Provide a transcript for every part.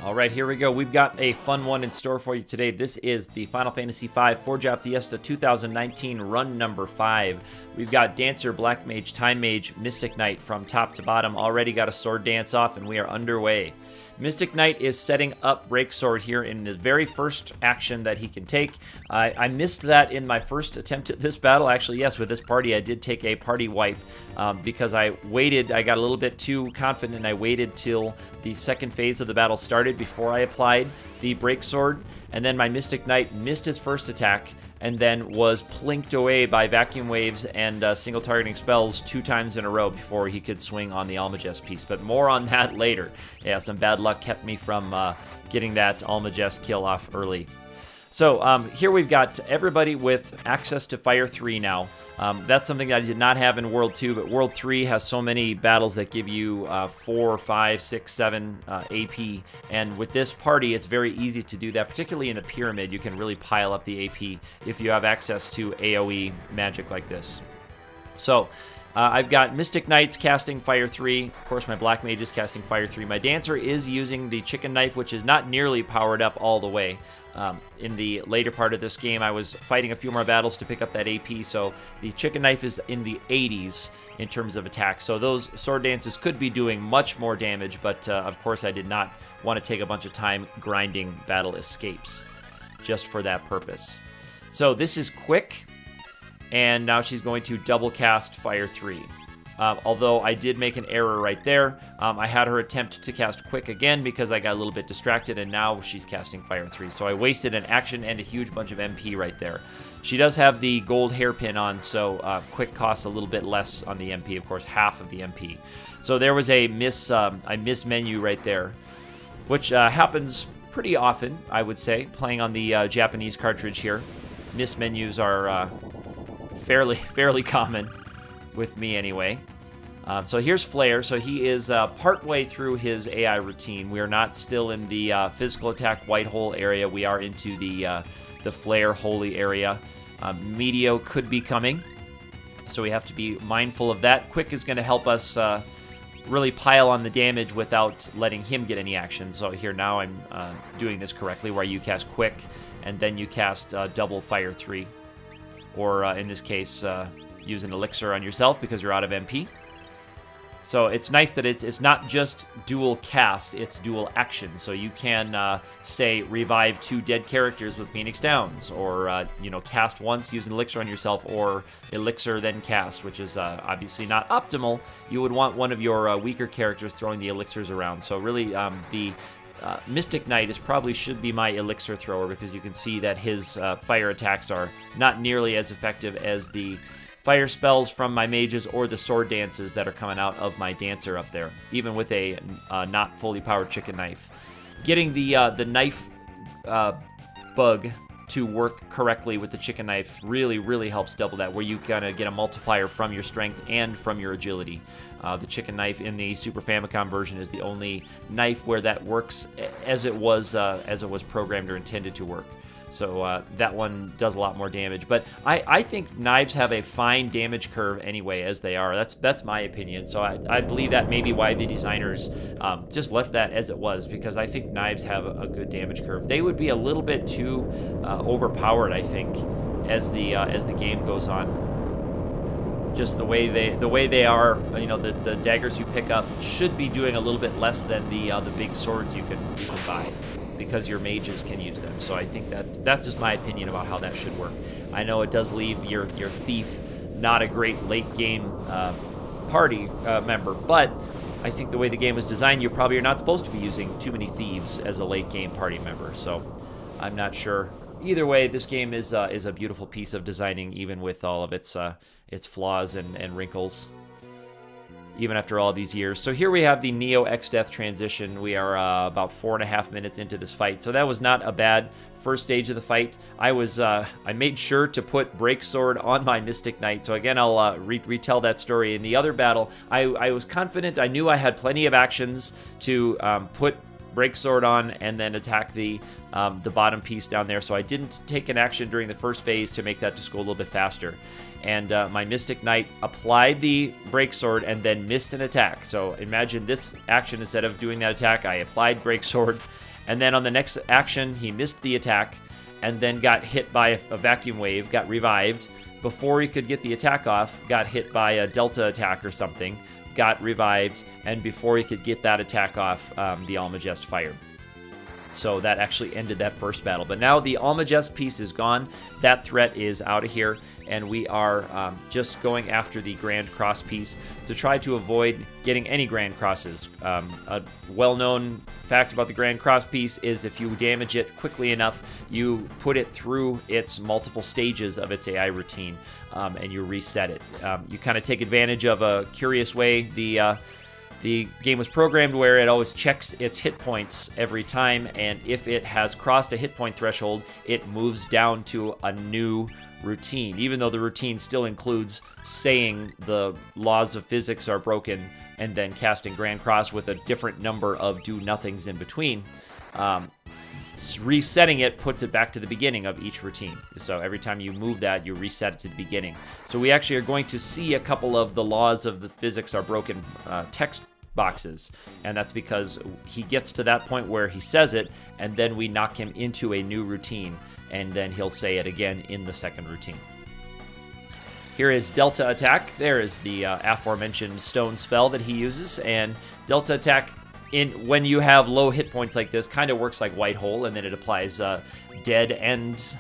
All right, here we go. We've got a fun one in store for you today. This is the Final Fantasy V Four-Drop Fiesta 2019 run number 5. We've got Dancer, Black Mage, Time Mage, Mystic Knight from top to bottom. Already got a sword dance off, and we are underway. Mystic Knight is setting up Breaksword here in the very first action that he can take. I missed that in my first attempt at this battle. Actually, yes, with this party, I did take a party wipe because I waited. I got a little bit too confident, and I waited till the second phase of the battle started before I applied the Breaksword. And then my Mystic Knight missed his first attack and then was plinked away by vacuum waves and single targeting spells 2 times in a row before he could swing on the Almagest piece. But more on that later. Yeah, some bad luck kept me from getting that Almagest kill off early. So here we've got everybody with access to Fire 3 now. That's something that I did not have in World 2, but World 3 has so many battles that give you 4, 5, 6, 7 AP. And with this party, it's very easy to do that, particularly in the Pyramid. You can really pile up the AP if you have access to AoE magic like this. So I've got Mystic Knights casting Fire 3. Of course, my Black Mage is casting Fire 3. My Dancer is using the Chicken Knife, which is not nearly powered up all the way. In the later part of this game, I was fighting a few more battles to pick up that AP, so the Chicken Knife is in the 80s in terms of attack. So those sword dances could be doing much more damage, but of course I did not want to take a bunch of time grinding battle escapes just for that purpose. So this is quick, and now she's going to double cast Fire 3. Although I did make an error right there. I had her attempt to cast Quick again because I got a little bit distracted, and now she's casting Fire 3. So I wasted an action and a huge bunch of MP right there. She does have the gold hairpin on, so Quick costs a little bit less on the MP, of course, half of the MP. So there was a miss menu right there, which happens pretty often, I would say, playing on the Japanese cartridge here. Miss menus are fairly common. With me anyway. So here's Flare. So he is partway through his AI routine. We are not still in the physical attack white hole area. We are into the Flare holy area. Meteo could be coming, so we have to be mindful of that. Quick is going to help us really pile on the damage without letting him get any action. So here now I'm doing this correctly, where you cast Quick and then you cast double Fire 3, or in this case, use an elixir on yourself because you're out of MP. So it's nice that it's not just dual cast, it's dual action. So you can, say, revive 2 dead characters with Phoenix Downs, or, you know, cast once, use an elixir on yourself, or elixir then cast, which is obviously not optimal. You would want one of your weaker characters throwing the elixirs around. So really, the Mystic Knight should be my elixir thrower, because you can see that his fire attacks are not nearly as effective as the fire spells from my mages or the sword dances that are coming out of my Dancer up there, even with a not fully powered Chicken Knife. Getting the knife bug to work correctly with the Chicken Knife really helps double that, where you kind of get a multiplier from your strength and from your agility. The Chicken Knife in the Super Famicom version is the only knife where that works as it was programmed or intended to work. So that one does a lot more damage. But I think knives have a fine damage curve anyway, as they are. That's my opinion. So I believe that may be why the designers just left that as it was, because I think knives have a good damage curve. They would be a little bit too overpowered, I think, as the game goes on. Just the way they are, you know, the daggers you pick up should be doing a little bit less than the big swords you can buy, because your mages can use them. So I think that's just my opinion about how that should work. I know it does leave your thief not a great late game party member, but I think the way the game was designed, you probably are not supposed to be using too many thieves as a late game party member. So I'm not sure. Either way, this game is a beautiful piece of designing, even with all of its flaws and wrinkles, even after all these years. So here we have the Neo X-Death transition. We are about 4.5 minutes into this fight, so that was not a bad first stage of the fight. I made sure to put Breaksword on my Mystic Knight, so again, I'll retell that story. In the other battle, I was confident. I knew I had plenty of actions to put Break Sword on and then attack the bottom piece down there. So I didn't take an action during the first phase to make that just go a little bit faster. And my Mystic Knight applied the Break Sword and then missed an attack. So imagine this action, instead of doing that attack, I applied Break Sword. And then on the next action, he missed the attack and then got hit by a Vacuum Wave, got revived. Before he could get the attack off, got hit by a Delta attack or something, got revived, and before he could get that attack off, the Almagest fired. So that actually ended that first battle. But now the Almagest piece is gone. That threat is out of here, and we are just going after the Grand Cross piece to try to avoid getting any Grand Crosses. A well-known fact about the Grand Cross piece is if you damage it quickly enough, you put it through its multiple stages of its AI routine, and you reset it. You kind of take advantage of a curious way. The game was programmed where it always checks its hit points every time, and if it has crossed a hit point threshold, it moves down to a new routine, even though the routine still includes saying the laws of physics are broken and then casting Grand Cross with a different number of do-nothings in between. Resetting it puts it back to the beginning of each routine. So every time you move that, you reset it to the beginning. So we actually are going to see a couple of the laws of the physics are broken text boxes, and that's because he gets to that point where he says it, and then we knock him into a new routine, and then he'll say it again in the second routine. Here is Delta Attack. There is the aforementioned stone spell that he uses, and Delta Attack, when you have low hit points like this, kind of works like White Hole, and then it applies dead end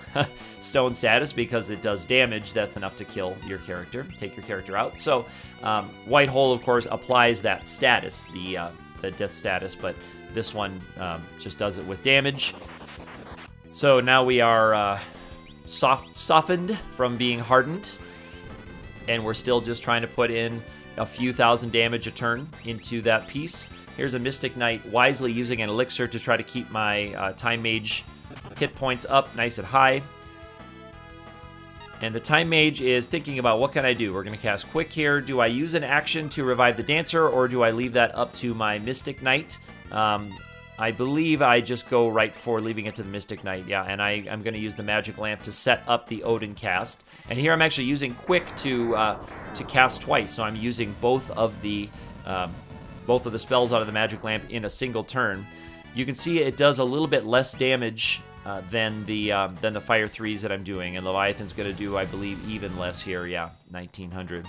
stone status because it does damage that's enough to kill your character, take your character out. So White Hole, of course, applies that status, the death status, but this one just does it with damage. So now we are softened from being hardened, and we're still just trying to put in a few thousand damage a turn into that piece. Here's a Mystic Knight wisely using an elixir to try to keep my Time Mage hit points up nice and high. And the Time Mage is thinking about, what can I do? We're going to cast Quick here. Do I use an action to revive the Dancer, or do I leave that up to my Mystic Knight? I believe I just go right for leaving it to the Mystic Knight, yeah, and I'm going to use the Magic Lamp to set up the Odin cast. And here I'm actually using Quick to cast twice, so I'm using both of the spells out of the Magic Lamp in a single turn. You can see it does a little bit less damage than the Fire 3s that I'm doing, and Leviathan's going to do, I believe, even less here, yeah, 1900.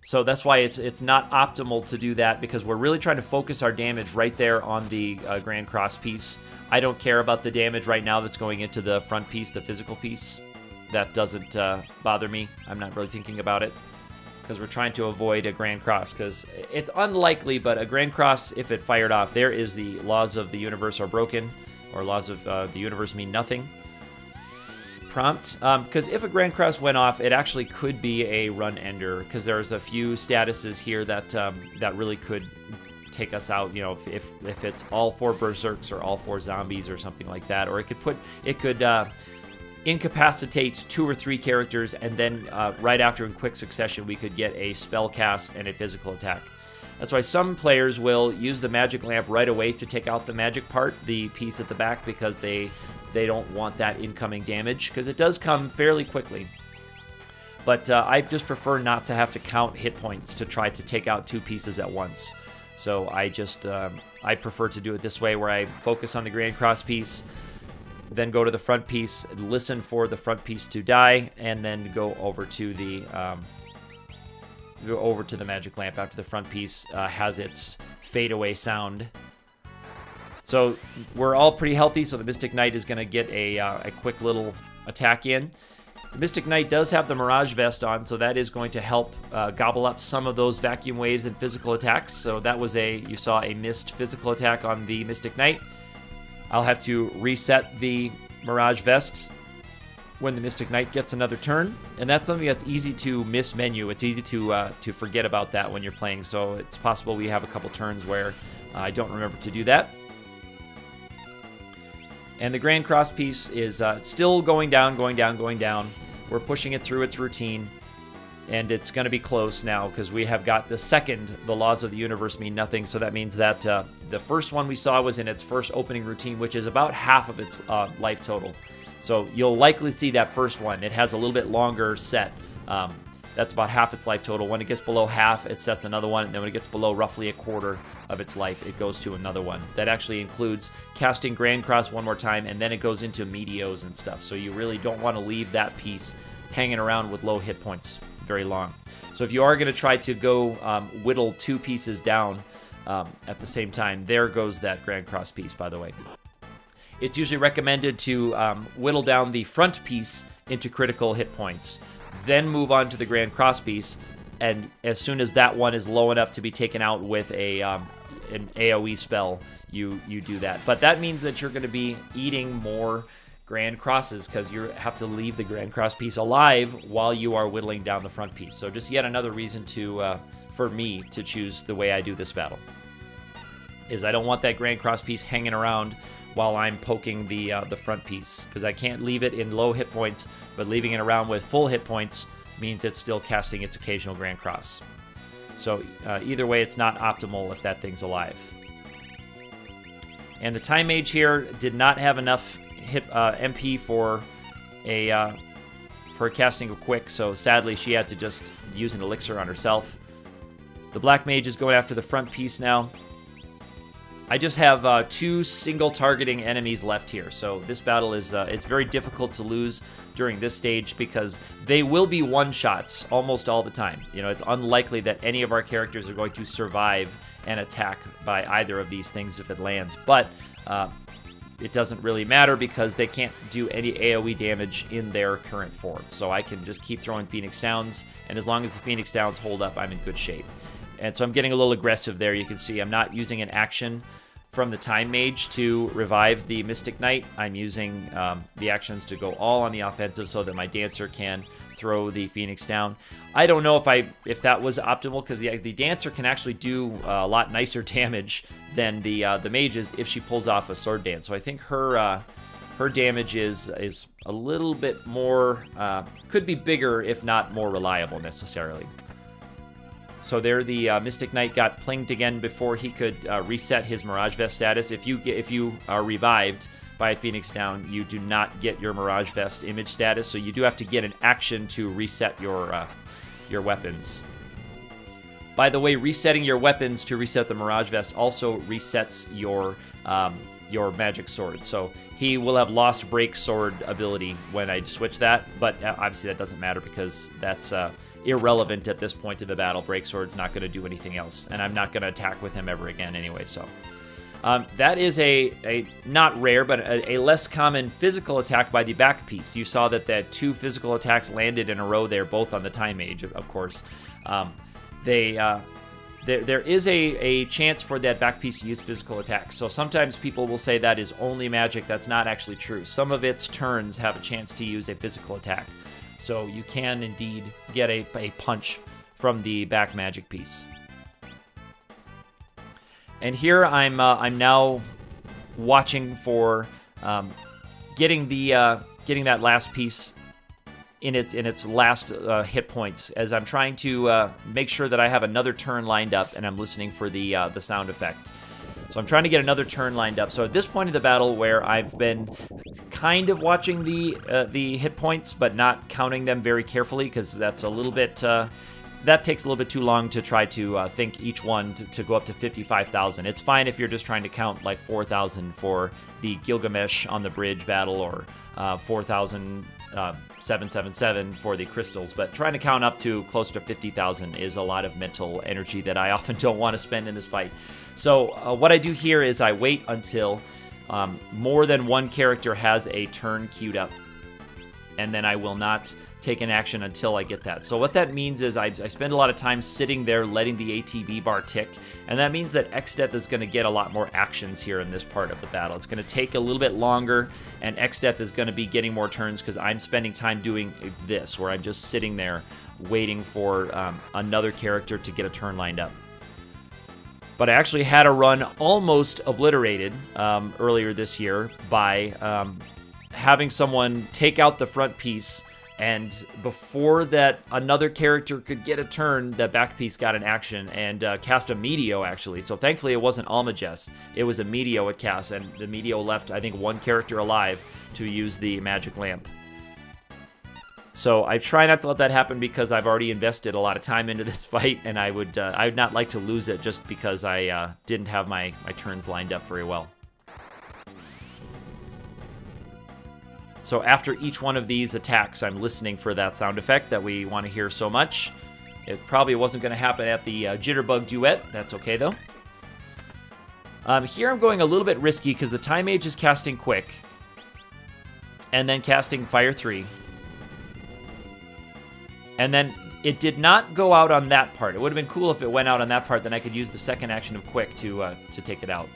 So that's why it's not optimal to do that, because we're really trying to focus our damage right there on the Grand Cross piece. I don't care about the damage right now that's going into the front piece, the physical piece. That doesn't bother me. I'm not really thinking about it, because we're trying to avoid a Grand Cross, because it's unlikely, but a Grand Cross, if it fired off, there is the laws of the universe are broken, or laws of the universe mean nothing prompt, because if a Grand Cross went off, it actually could be a run ender, because there's a few statuses here that that really could take us out. You know, if it's all 4 berserks or all 4 zombies or something like that, or it could incapacitate 2 or 3 characters, and then right after in quick succession we could get a spell cast and a physical attack. That's why some players will use the Magic Lamp right away to take out the magic part, the piece at the back, because they don't want that incoming damage, because it does come fairly quickly. But I just prefer not to have to count hit points to try to take out 2 pieces at once. So I just I prefer to do it this way, where I focus on the Grand Cross piece, then go to the front piece, listen for the front piece to die, and then go over to the Magic Lamp after the front piece has its fade away sound. So we're all pretty healthy, so the Mystic Knight is going to get a quick little attack in. The Mystic Knight does have the Mirage Vest on, so that is going to help gobble up some of those vacuum waves and physical attacks. So that was you saw a missed physical attack on the Mystic Knight. I'll have to reset the Mirage Vest when the Mystic Knight gets another turn, and that's something that's easy to miss menu. It's easy to forget about that when you're playing, so it's possible we have a couple turns where I don't remember to do that. And the Grand Cross piece is still going down, going down, going down. We're pushing it through its routine. And it's going to be close now because we have got the second, the laws of the universe mean nothing. So that means that the first one we saw was in its first opening routine, which is about half of its life total. So you'll likely see that first one. It has a little bit longer set. That's about half its life total. When it gets below half, it sets another one. And then when it gets below roughly a quarter of its life, it goes to another one. That actually includes casting Grand Cross one more time, and then it goes into Meteos and stuff. So you really don't want to leave that piece hanging around with low hit points very long. So if you are going to try to go whittle 2 pieces down at the same time, there goes that Grand Cross piece, by the way. It's usually recommended to whittle down the front piece into critical hit points, then move on to the Grand Cross piece, and as soon as that one is low enough to be taken out with an AoE spell, you do that. But that means that you're going to be eating more Grand Crosses because you have to leave the Grand Cross piece alive while you are whittling down the front piece. So just yet another reason for me to choose the way I do this battle. Is I don't want that Grand Cross piece hanging around while I'm poking the front piece, because I can't leave it in low hit points, but leaving it around with full hit points means it's still casting its occasional Grand Cross. So either way, it's not optimal if that thing's alive. And the Time Mage here did not have enough hit MP for a casting of Quick, so sadly she had to just use an elixir on herself. The Black Mage is going after the front piece now. I just have 2 single targeting enemies left here, so this battle is it's very difficult to lose during this stage because they will be one-shots almost all the time. You know, it's unlikely that any of our characters are going to survive an attack by either of these things if it lands, but it doesn't really matter because they can't do any AoE damage in their current form. So I can just keep throwing Phoenix Downs, and as long as the Phoenix Downs hold up, I'm in good shape. And so I'm getting a little aggressive there. You can see I'm not using an action from the Time Mage to revive the Mystic Knight. I'm using the actions to go all on the offensive so that my Dancer can throw the Phoenix down. I don't know if that was optimal because the Dancer can actually do a lot nicer damage than the Mages if she pulls off a Sword Dance. So I think her damage is a little bit more, could be bigger if not more reliable necessarily. So there, the Mystic Knight got plinged again before he could reset his Mirage Vest status. If you are revived by a Phoenix Down, you do not get your Mirage Vest image status, so you do have to get an action to reset your weapons. By the way, resetting your weapons to reset the Mirage Vest also resets your magic sword. So he will have lost Break Sword ability when I switch that, but obviously that doesn't matter because that's irrelevant at this point in the battle. Break Sword's not going to do anything else, and I'm not going to attack with him ever again anyway, so. That is a not rare, but a less common physical attack by the back piece. You saw that the 2 physical attacks landed in a row there, both on the Time Mage, of course. There is a chance for that back piece to use physical attacks. So sometimes people will say that is only magic. That's not actually true. Some of its turns have a chance to use a physical attack. So you can indeed get a punch from the back magic piece. And here I'm now watching for getting that last piece in its last hit points, as I'm trying to make sure that I have another turn lined up, and I'm listening for the sound effect. So I'm trying to get another turn lined up. So at this point in the battle, where I've been kind of watching the hit points, but not counting them very carefully, because that's a little bit that takes a little bit too long to try to think each one to go up to 55,000. It's fine if you're just trying to count like 4,000 for the Gilgamesh on the bridge battle, or 4,777 for the crystals, but trying to count up to close to 50,000 is a lot of mental energy that I often don't want to spend in this fight. So what I do here is I wait until more than one character has a turn queued up, and then I will not take an action until I get that. So what that means is I spend a lot of time sitting there letting the ATB bar tick, and that means that Exdeath is going to get a lot more actions here in this part of the battle. It's going to take a little bit longer, and Exdeath is going to be getting more turns because I'm spending time doing this, where I'm just sitting there waiting for another character to get a turn lined up. But I actually had a run almost obliterated earlier this year by having someone take out the front piece And before that another character could get a turn, the back piece got an action and cast a Meteo, actually. So thankfully it wasn't Almagest. It was a Meteo it cast, and the Meteo left, I think, one character alive to use the Magic Lamp. So I try not to let that happen because I've already invested a lot of time into this fight, and I would not like to lose it just because I didn't have my turns lined up very well. So after each one of these attacks, I'm listening for that sound effect that we want to hear so much. It probably wasn't going to happen at the Jitterbug Duet. That's okay, though. Here I'm going a little bit risky because the Time Mage is casting Quick. And then casting Fire 3. And then it did not go out on that part. It would have been cool if it went out on that part, then I could use the second action of Quick to take it out.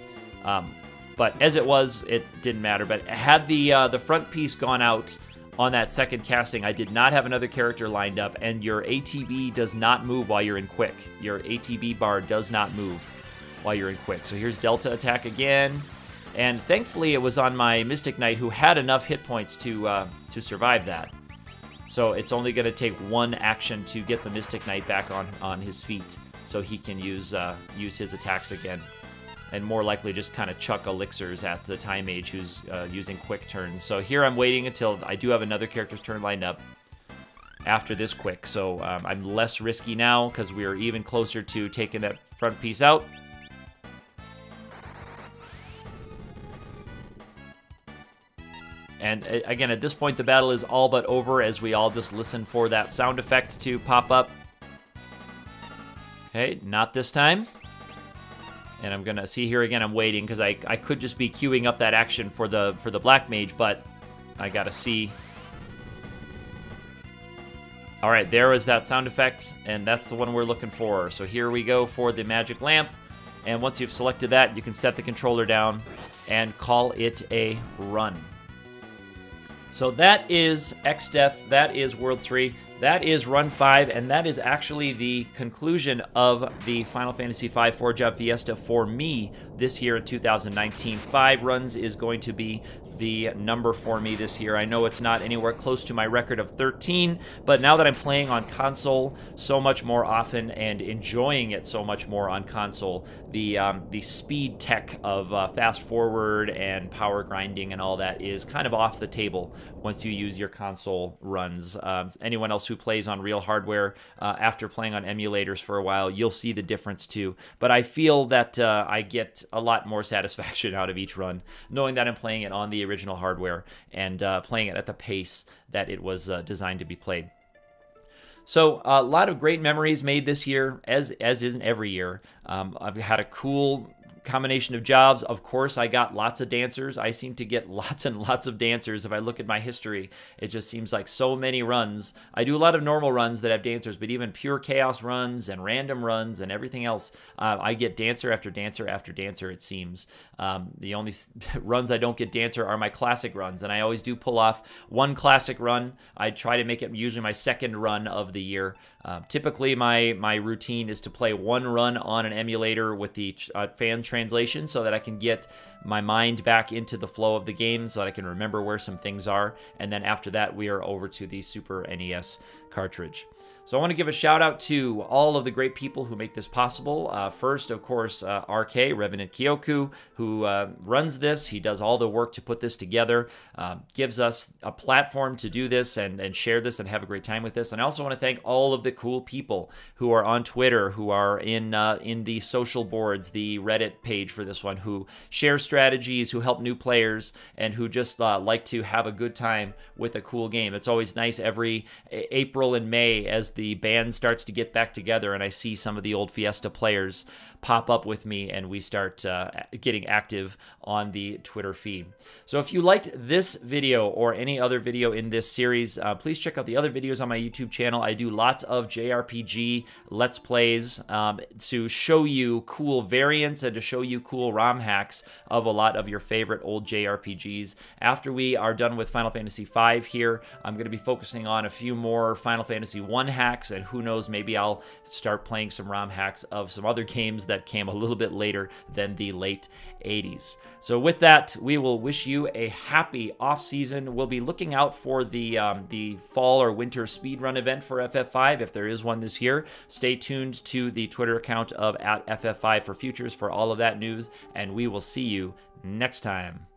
But as it was, it didn't matter. But had the front piece gone out on that second casting, I did not have another character lined up, and your ATB does not move while you're in Quick. Your ATB bar does not move while you're in Quick. So here's Delta attack again, and thankfully it was on my Mystic Knight, who had enough hit points to survive that. So it's only going to take one action to get the Mystic Knight back on his feet, so he can use his attacks again. And more likely just kind of chuck elixirs at the Time Mage who's using quick turns. So here I'm waiting until I do have another character's turn lined up after this Quick. So I'm less risky now because we're even closer to taking that front piece out. And again, at this point, the battle is all but over as we all just listen for that sound effect to pop up. Okay, not this time. And I'm gonna see here again, I'm waiting because I could just be queuing up that action for the Black Mage, but I gotta see. All right, there is that sound effect, and that's the one we're looking for. So here we go for the Magic Lamp, and once you've selected that, you can set the controller down and call it a run. So that is Exdeath, that is World 3, that is Run 5, and that is actually the conclusion of the Final Fantasy V 4-Job Fiesta for me this year in 2019. 5 runs is going to be the number for me this year. I know it's not anywhere close to my record of 13, but now that I'm playing on console so much more often and enjoying it so much more on console, the speed tech of fast forward and power grinding and all that is kind of off the table once you use your console runs. Anyone else who plays on real hardware after playing on emulators for a while, you'll see the difference too. But I feel that I get a lot more satisfaction out of each run, knowing that I'm playing it on the original hardware and playing it at the pace that it was designed to be played. So a lot of great memories made this year, as is every year. I've had a cool combination of jobs. Of course, I got lots of dancers. I seem to get lots and lots of dancers. If I look at my history, it just seems like so many runs. I do a lot of normal runs that have dancers, but even pure chaos runs and random runs and everything else, I get dancer after dancer after dancer, it seems. The only runs I don't get dancer are my classic runs, and I always do pull off one classic run. I try to make it usually my second run of the year. Typically, my routine is to play one run on an emulator with the fan translation so that I can get my mind back into the flow of the game so that I can remember where some things are. And then after that, we are over to the Super NES cartridge. So I want to give a shout out to all of the great people who make this possible. First, of course, RK, Revenant Kyoku, who runs this. He does all the work to put this together, gives us a platform to do this and share this and have a great time with this. And I also want to thank all of the cool people who are on Twitter, who are in the social boards, the Reddit page for this one, who share strategies, who help new players, and who just like to have a good time with a cool game. It's always nice every April and May as the band starts to get back together and I see some of the old Fiesta players pop up with me and we start getting active on the Twitter feed. So if you liked this video or any other video in this series, please check out the other videos on my YouTube channel. I do lots of JRPG Let's Plays to show you cool variants and to show you cool ROM hacks of a lot of your favorite old JRPGs. After we are done with Final Fantasy V here, I'm going to be focusing on a few more Final Fantasy 1 hacks hacks, and who knows, maybe I'll start playing some ROM hacks of some other games that came a little bit later than the late 80s. So with that, we will wish you a happy off season. We'll be looking out for the fall or winter speedrun event for FF5 if there is one this year. Stay tuned to the Twitter account of @FF5 for futures for all of that news, and we will see you next time.